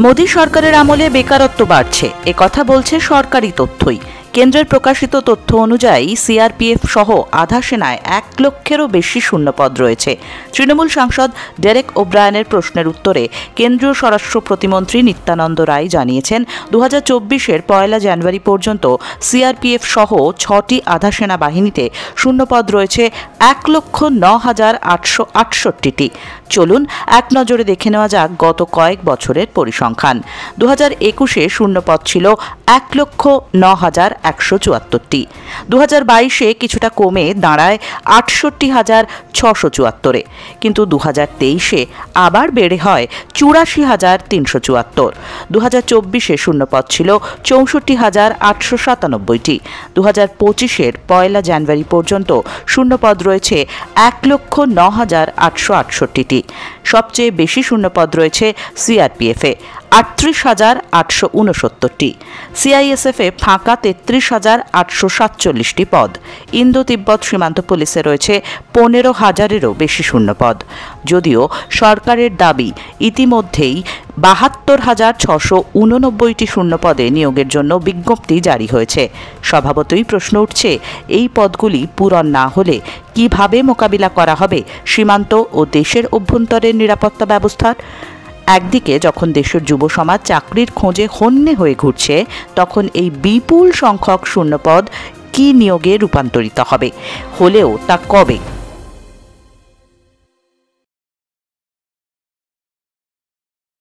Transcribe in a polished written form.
মোদী সরকারের আমলে বেকারত্ব বাড়ছে, একথা বলছে সরকারি তথ্যই। কেন্দ্রের প্রকাশিত তথ্য অনুযায়ী সিআরপিএফ সহ আধা সেনায় 1 লক্ষেরও বেশি শূন্যপদ রয়েছে। তৃণমূল সাংসদ ডেরেক ওব্রায়ানের প্রশ্নের উত্তরে কেন্দ্রীয় স্বরাষ্ট্র প্রতিমন্ত্রী নিত্যানন্দ রায় জানিয়েছেন, 2024-এর 1 জানুয়ারি পর্যন্ত সিআরপিএফ সহ 6টি আধা সেনা বাহিনীতে শূন্যপদ রয়েছে 1,09,868টি। চলুন এক নজরে দেখে নেওয়া যাক গত কয়েক বছরের পরিসংখ্যান। 2021-এ শূন্যপদ ছিল 1,09,174টি। 2022-এ কিছুটা কমে দাঁড়ায় 68,674-এ, কিন্তু 2023-এ আবার বেড়ে হয় 84,374। 2024-এ শূন্যপদ ছিল 64,897টি। 2025-এর 1 জানুয়ারি পর্যন্ত শূন্যপদ রয়েছে 1,09,868টি। সবচেয়ে বেশি শূন্যপদ রয়েছে সিআরপিএফে 38,869টি। সিআইএসএফে ফাঁকা 33,847টি পদ। ইন্দো তিব্বত সীমান্ত পুলিশে রয়েছে 15,000-এরও বেশি শূন্যপদ। যদিও সরকারের দাবি ইতিমধ্যেই 72,689টি শূন্যপদে নিয়োগের জন্য বিজ্ঞপ্তি জারি হয়েছে। স্বভাবতই প্রশ্ন উঠছে, এই পদগুলি পূরণ না হলে কিভাবে মোকাবিলা করা হবে সীমান্ত ও দেশের অভ্যন্তরের নিরাপত্তা ব্যবস্থার? একদিকে যখন দেশের যুব সমাজ চাকরির খোঁজে হন্যে হয়ে ঘুরছে, তখন এই বিপুল সংখ্যক শূন্যপদ কি নিয়োগে রূপান্তরিত হবে? হলেও তা কবে?